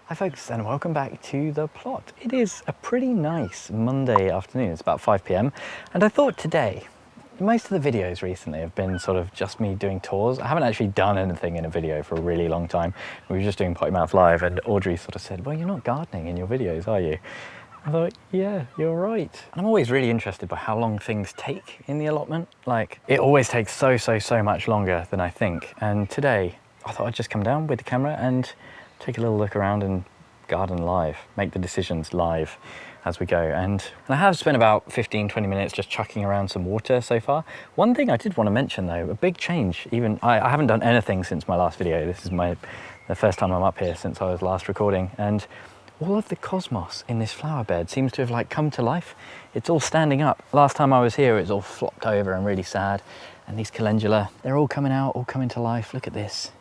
Hi folks, and welcome back to the plot. It is a pretty nice Monday afternoon. It's about 5 p.m. and I thought today, most of the videos recently have been sort of just me doing tours. I haven't actually done anything in a video for a really long time. We were just doing Potty Mouth Live and Audrey sort of said, well, you're not gardening in your videos, are you? I thought, yeah, you're right. And I'm always really interested by how long things take in the allotment. Like, it always takes so much longer than I think. And today, I thought I'd just come down with the camera and take a little look around and garden live, make the decisions live as we go. And I have spent about 15-20 minutes just chucking around some water so far. One thing I did want to mention though, a big change, even I haven't done anything since my last video. This is the first time I'm up here since I was last recording, and all of the cosmos in this flower bed seems to have like come to life. It's all standing up. Last time I was here, it was all flopped over and really sad. And these calendula, they're all coming out, all coming to life. Look at this.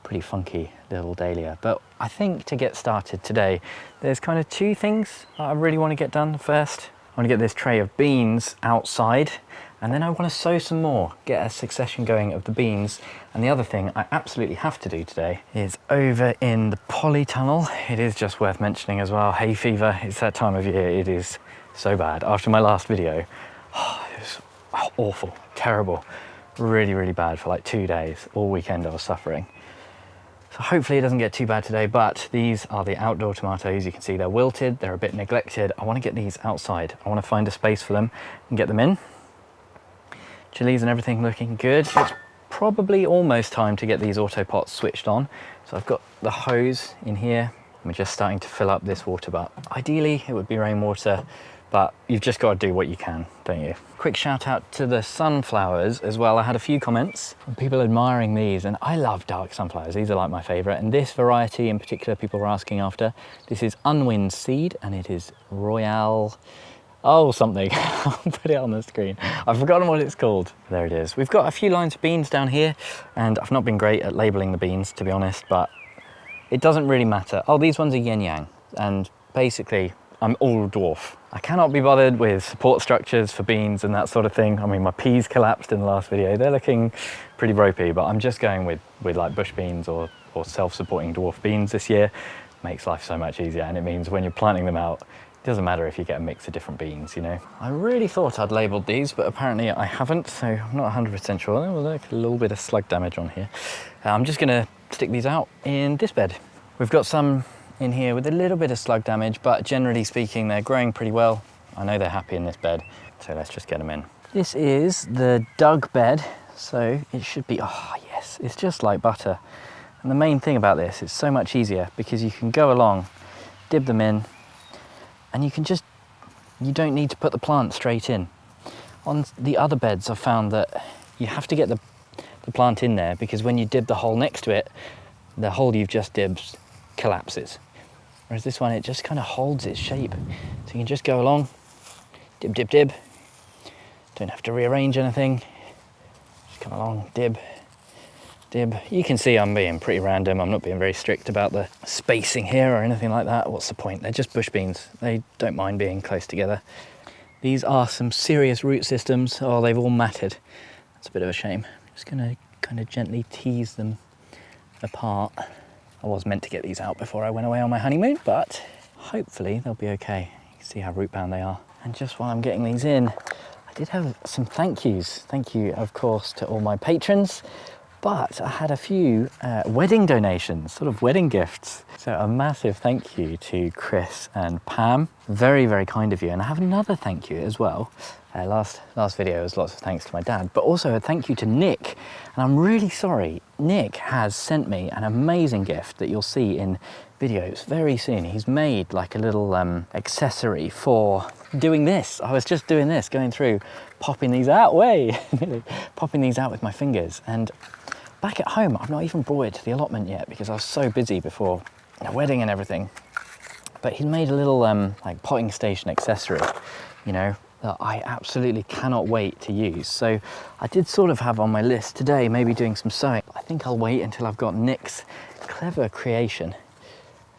Pretty funky little dahlia. But I think to get started today, there's kind of two things I really want to get done. First, I want to get this tray of beans outside, and then I want to sow some more, get a succession going of the beans. And the other thing I absolutely have to do today is over in the polytunnel. It is just worth mentioning as well, hay fever. It's that time of year. It is so bad. After my last video, it was awful, terrible, really bad for like 2 days. All weekend I was suffering. So hopefully it doesn't get too bad today, but these are the outdoor tomatoes. You can see they're wilted, they're a bit neglected. I want to get these outside. I want to find a space for them and get them in. Chilies and everything looking good. It's probably almost time to get these auto pots switched on. So I've got the hose in here. We're just starting to fill up this water, but ideally it would be rainwater, but you've just got to do what you can, don't you? Quick shout out to the sunflowers as well. I had a few comments from people admiring these, and I love dark sunflowers. These are like my favorite, and this variety in particular people were asking after. This is Unwind Seed, and it is Royale, something. I'll put it on the screen. I've forgotten what it's called. There it is. We've got a few lines of beans down here, and I've not been great at labeling the beans, to be honest, but it doesn't really matter. Oh, these ones are yin yang, and basically I'm all dwarf. I cannot be bothered with support structures for beans and that sort of thing. I mean, my peas collapsed in the last video. They're looking pretty ropey, but I'm just going with like bush beans or self-supporting dwarf beans this year. Makes life so much easier, and it means when you're planting them out, it doesn't matter if you get a mix of different beans, you know. I really thought I'd labelled these, but apparently I haven't, so I'm not 100% sure. Oh, look, a little bit of slug damage on here. I'm just gonna stick these out in this bed. We've got some in here with a little bit of slug damage, but generally speaking, they're growing pretty well. I know they're happy in this bed, so let's just get them in. This is the dug bed, so it should be, oh yes, it's just like butter. And the main thing about this, it's so much easier because you can go along, dib them in, and you don't need to put the plant straight in. On the other beds, I've found that you have to get the plant in there because when you dib the hole next to it, the hole you've just dibbed collapses. Whereas this one, it just kind of holds its shape. So you can just go along, dib, dib, dib. Don't have to rearrange anything. Just come along, dib, dib. You can see I'm being pretty random. I'm not being very strict about the spacing here or anything like that. What's the point? They're just bush beans. They don't mind being close together. These are some serious root systems. Oh, they've all matted. That's a bit of a shame. I'm just gonna kind of gently tease them apart. I was meant to get these out before I went away on my honeymoon, but hopefully they'll be okay. You can see how root bound they are. And just while I'm getting these in, I did have some thank yous. Thank you, of course, to all my patrons, but I had a few wedding donations, sort of wedding gifts. So a massive thank you to Chris and Pam. Very kind of you. And I have another thank you as well. Last video was lots of thanks to my dad, but also a thank you to Nick. And I'm really sorry. Nick has sent me an amazing gift that you'll see in videos very soon. He's made like a little accessory for doing this. I was just doing this, going through, popping these out, popping these out with my fingers. And back at home, I've not even brought it to the allotment yet because I was so busy before the wedding and everything. But he made a little like potting station accessory, you know, that I absolutely cannot wait to use. So I did sort of have on my list today, maybe doing some sewing. I think I'll wait until I've got Nick's clever creation.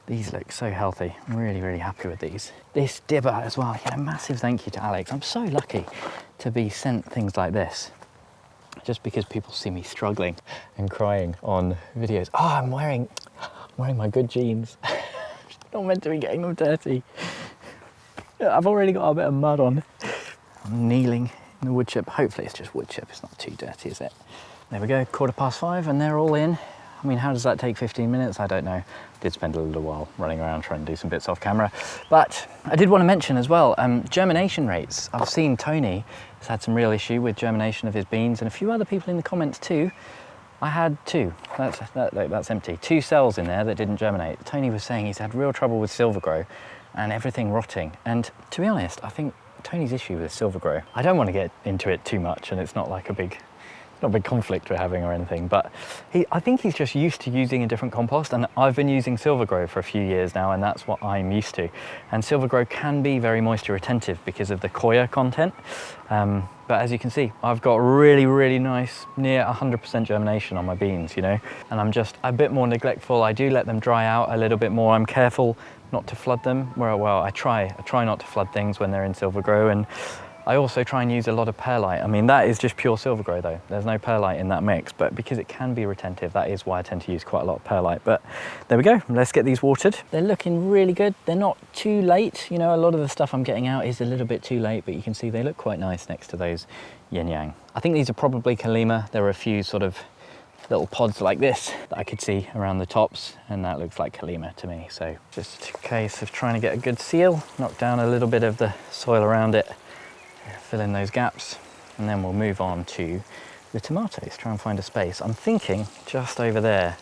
These look so healthy. I'm really happy with these. This dibber as well, you know, massive thank you to Alex. I'm so lucky to be sent things like this. Just because people see me struggling and crying on videos. Oh, I'm wearing my good jeans. Not meant to be getting them dirty. I've already got a bit of mud on. I'm kneeling in the wood chip. Hopefully it's just wood chip, it's not too dirty, is it? There we go, 5:15 and they're all in. I mean, how does that take 15 minutes? I don't know. I did spend a little while running around trying to do some bits off camera. But I did want to mention as well, germination rates. I've seen Tony has had some real issue with germination of his beans, and a few other people in the comments too. I had 2, that's empty, 2 cells in there that didn't germinate. Tony was saying he's had real trouble with silver grow and everything rotting. And to be honest, I think Tony's issue with silver grow, I don't want to get into it too much, and it's not like a big conflict we're having or anything, but I think he's just used to using a different compost, and I've been using silver grow for a few years now, and that's what I'm used to. And silver grow can be very moisture retentive because of the coir content. But as you can see, I've got really, really nice, near 100% germination on my beans, you know, and I'm just a bit more neglectful. I do let them dry out a little bit more. I'm careful not to flood them. Well, I try not to flood things when they're in silver grow, and I also try and use a lot of perlite. I mean, that is just pure silver grow though. There's no perlite in that mix, but because it can be retentive, that is why I tend to use quite a lot of perlite. But there we go, let's get these watered. They're looking really good. They're not too late. You know, a lot of the stuff I'm getting out is a little bit too late, but you can see they look quite nice next to those yin yang. I think these are probably Kalima. There are a few sort of little pods like this that I could see around the tops, and that looks like Kalima to me. So just a case of trying to get a good seal, knock down a little bit of the soil around it, fill in those gaps, and then we'll move on to the tomatoes, try and find a space. I'm thinking just over there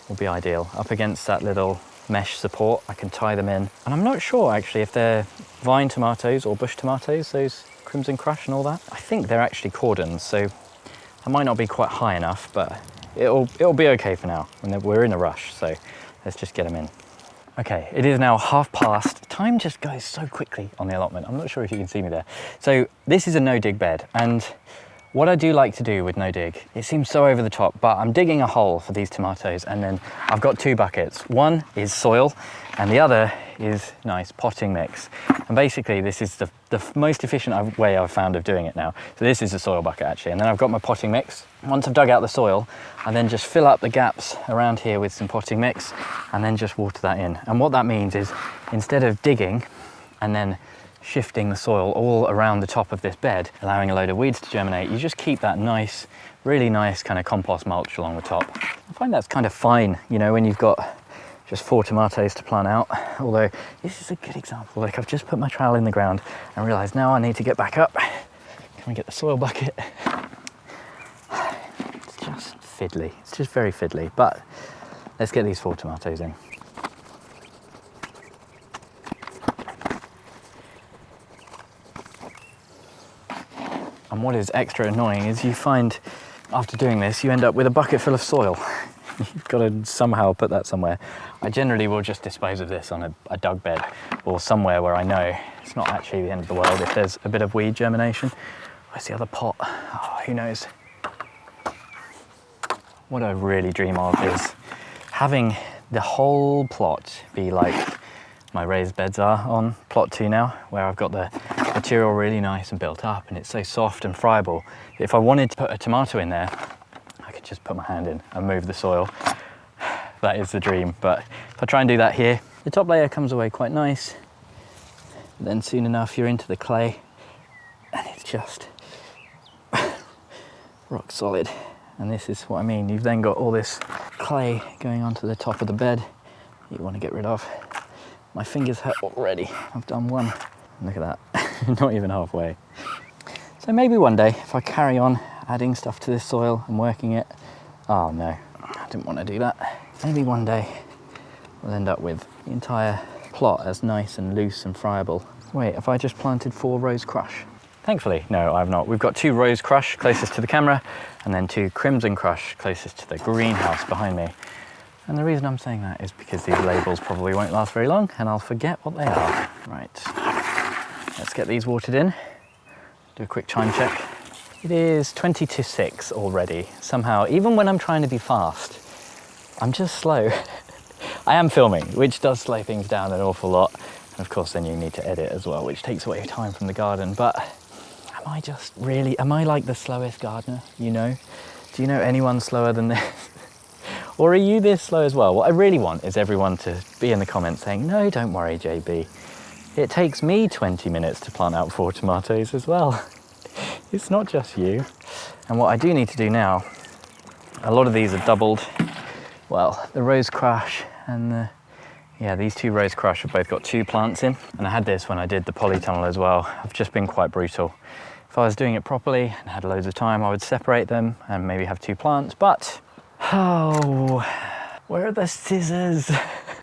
will be ideal, up against that little mesh support. I can tie them in, and I'm not sure actually if they're vine tomatoes or bush tomatoes, those Crimson Crush and all that. I think they're actually cordons, so I might not be quite high enough, but it'll be okay for now. We're in a rush, so let's just get them in. Okay, it is now past. Time just goes so quickly on the allotment. I'm not sure if you can see me there. So this is a no-dig bed, and what I do like to do with no-dig, it seems so over the top, but I'm digging a hole for these tomatoes, and then I've got 2 buckets. One is soil, and the other is nice potting mix. And basically this is the most efficient way I've found of doing it now. So this is the soil bucket actually, and then I've got my potting mix. Once I've dug out the soil, I then just fill up the gaps around here with some potting mix, and then just water that in. And what that means is, instead of digging and then shifting the soil all around the top of this bed, allowing a load of weeds to germinate, you just keep that nice, really nice kind of compost mulch along the top. I find that's kind of fine, you know, when you've got just 4 tomatoes to plant out. Although this is a good example. Like, I've just put my trowel in the ground and realised now I need to get back up. Can we get the soil bucket? It's just fiddly. It's just very fiddly. But let's get these 4 tomatoes in. And what is extra annoying is you find after doing this, you end up with a bucket full of soil. You've got to somehow put that somewhere. I generally will just dispose of this on a dug bed or somewhere where I know it's not actually the end of the world if there's a bit of weed germination. Where's the other pot? Oh, who knows? What I really dream of is having the whole plot be like my raised beds are on plot 2 now, where I've got the material really nice and built up, and it's so soft and friable. If I wanted to put a tomato in there, I could just put my hand in and move the soil. That is the dream. But if I try and do that here, the top layer comes away quite nice. Then soon enough you're into the clay, and it's just rock solid. And this is what I mean. You've then got all this clay going onto the top of the bed you want to get rid of. My fingers hurt already. I've done one. Look at that. Not even halfway. So maybe one day, if I carry on adding stuff to this soil and working it, oh no, I didn't want to do that. Maybe one day we'll end up with the entire plot as nice and loose and friable. Wait, have I just planted 4 Rose Crush? Thankfully, no, I've not. We've got 2 Rose Crush closest to the camera, and then 2 Crimson Crush closest to the greenhouse behind me. And the reason I'm saying that is because these labels probably won't last very long, and I'll forget what they are. Right, let's get these watered in. Do a quick time check. It is 20 to 6 already. Somehow, even when I'm trying to be fast, I'm just slow. I am filming, which does slow things down an awful lot. And of course, then you need to edit as well, which takes away time from the garden. But am I like the slowest gardener, you know? Do you know anyone slower than this? Or are you this slow as well? What I really want is everyone to be in the comments saying, no, don't worry, JB. It takes me 20 minutes to plant out 4 tomatoes as well. It's not just you. And what I do need to do now, a lot of these are doubled. Well, the Rose Crush and these 2 Rose Crush have both got 2 plants in. And I had this when I did the polytunnel as well. I've just been quite brutal. If I was doing it properly and had loads of time, I would separate them and maybe have 2 plants, but oh, where are the scissors?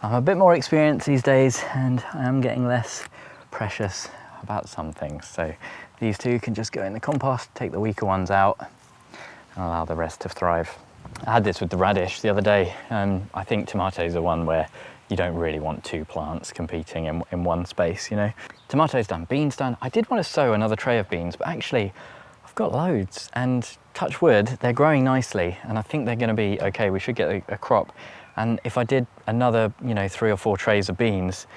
I'm a bit more experienced these days and I am getting less precious about some things. So these 2 can just go in the compost, take the weaker ones out and allow the rest to thrive. I had this with the radish the other day, and I think tomatoes are one where you don't really want 2 plants competing in one space, you know. Tomatoes done, beans done. I did want to sow another tray of beans, but actually I've got loads, and touch wood, they're growing nicely, and I think they're going to be okay. We should get a crop. And if I did another, 3 or 4 trays of beans,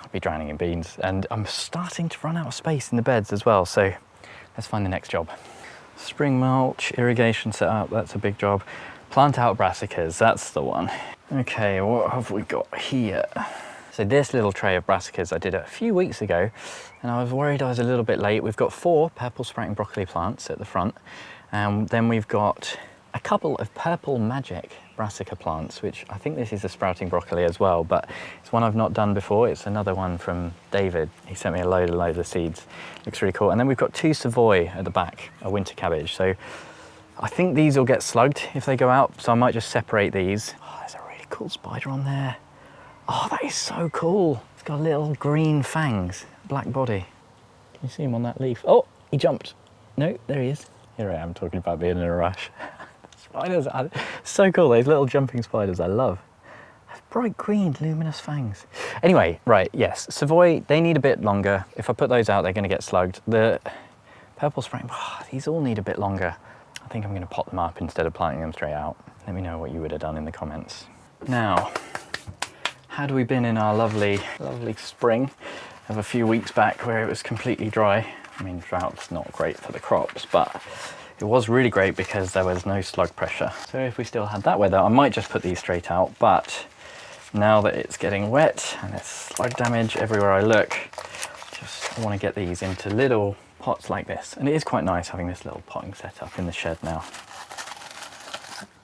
I'd be drowning in beans. And I'm starting to run out of space in the beds as well, so let's find the next job. Spring mulch, irrigation setup, that's a big job. Plant out brassicas, that's the one. Okay, what have we got here? So this little tray of brassicas I did a few weeks ago, and I was worried I was a little bit late. We've got 4 purple sprouting broccoli plants at the front, and then we've got a couple of purple magic brassica plants, which I think this is a sprouting broccoli as well, but it's one I've not done before. It's another one from David. He sent me a load of seeds. Looks really cool. And then we've got 2 Savoy at the back, a winter cabbage. So I think these will get slugged if they go out, so I might just separate these. Oh, there's a really cool spider on there. Oh, that is so cool. It's got little green fangs, black body. Can you see him on that leaf? Oh, he jumped. No, there he is. Here I am talking about being in a rush. Spiders are so cool, those little jumping spiders I love. Bright green, luminous fangs. Anyway, right, yes, Savoy, they need a bit longer. If I put those out, they're gonna get slugged. The purple spring, these all need a bit longer. I think I'm gonna pot them up instead of planting them straight out. Let me know what you would have done in the comments. Now, had we been in our lovely spring of a few weeks back where it was completely dry, I mean, drought's not great for the crops, but it was really great because there was no slug pressure. So if we still had that weather, I might just put these straight out, but now that it's getting wet and there's slug damage everywhere I look, I want to get these into little pots like this. And it is quite nice having this little potting set up in the shed now.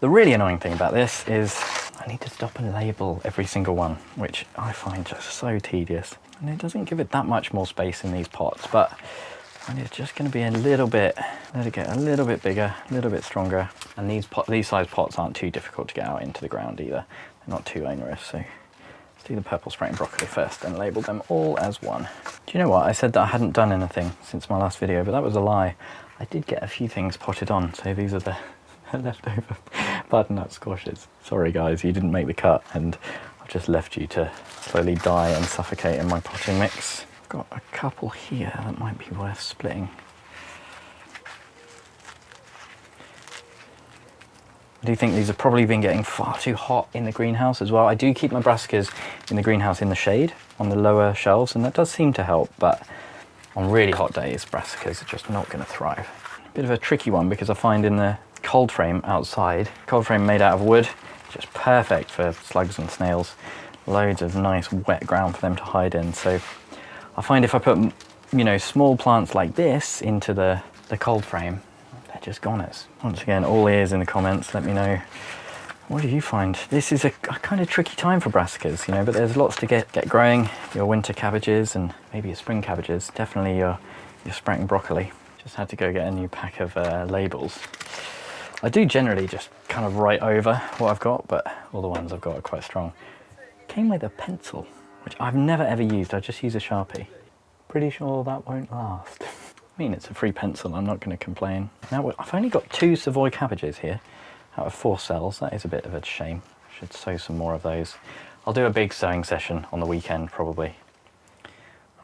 The really annoying thing about this is I need to stop and label every single one, which I find just so tedious. And it doesn't give it that much more space in these pots, but and it's just going to be a little bit, let it get a little bit bigger, a little bit stronger. And these size pots aren't too difficult to get out into the ground either. They're not too onerous. So let's do the purple sprouting broccoli first and label them all as one. Do you know what? I said that I hadn't done anything since my last video, but that was a lie. I did get a few things potted on. So these are the leftover butternut squashes. Sorry guys, you didn't make the cut and I've just left you to slowly die and suffocate in my potting mix. Got a couple here that might be worth splitting. I do think these have probably been getting far too hot in the greenhouse as well. I do keep my brassicas in the greenhouse in the shade on the lower shelves, and that does seem to help, but on really hot days, brassicas are just not going to thrive. A bit of a tricky one because I find in the cold frame outside, cold frame made out of wood, just perfect for slugs and snails. Loads of nice wet ground for them to hide in. So I find if I put, small plants like this into the cold frame, they're just goners. Once again, all ears in the comments. Let me know, what do you find? This is a kind of tricky time for brassicas, but there's lots to get growing. Your winter cabbages and maybe your spring cabbages, definitely your sprouting broccoli. Just had to go get a new pack of labels. I do generally just kind of write over what I've got, but all the ones I've got are quite strong. Came with a pencil, which I've never ever used. I just use a Sharpie. Pretty sure that won't last. I mean, it's a free pencil, I'm not going to complain. Now, I've only got 2 Savoy cabbages here out of 4 cells. That is a bit of a shame. I should sow some more of those. I'll do a big sowing session on the weekend, probably.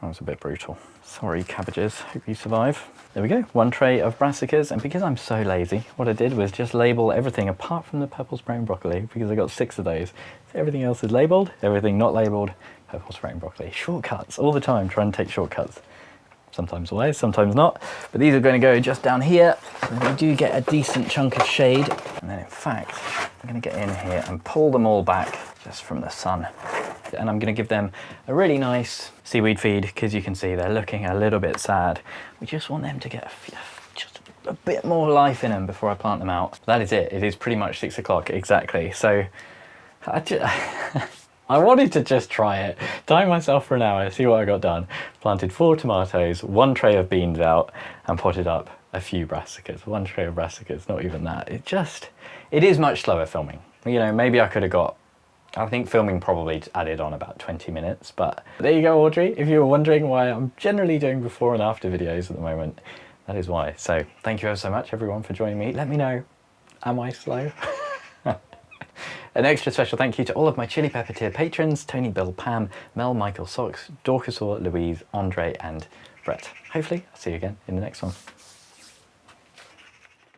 That was a bit brutal. Sorry, cabbages. Hope you survive. There we go. 1 tray of brassicas. And because I'm so lazy, what I did was just label everything apart from the purple sprouting broccoli, because I got 6 of those. So everything else is labelled, everything not labelled, purple sprouting broccoli. Shortcuts all the time, trying to take shortcuts. sometimes always, sometimes not. But these are going to go just down here, so we do get a decent chunk of shade. And then in fact, I'm going to get in here and pull them all back just from the sun. And I'm going to give them a really nice seaweed feed, because you can see they're looking a little bit sad. We just want them to get just a bit more life in them before I plant them out. That is it. It is pretty much 6 o'clock exactly. So I wanted to just try it, time myself for an hour, see what I got done. Planted 4 tomatoes, 1 tray of beans out, and potted up a few brassicas. 1 tray of brassicas, not even that. It is much slower filming. You know, maybe I could have got, I think filming probably added on about 20 minutes, but there you go, Audrey. If you were wondering why I'm generally doing before and after videos at the moment, that is why. So thank you ever so much, everyone, for joining me. Let me know, am I slow? An extra special thank you to all of my Chili Pepper tier patrons: Tony, Bill, Pam, Mel, Michael, Socks, Dorcas, Louise, Andre, and Brett. Hopefully, I'll see you again in the next one.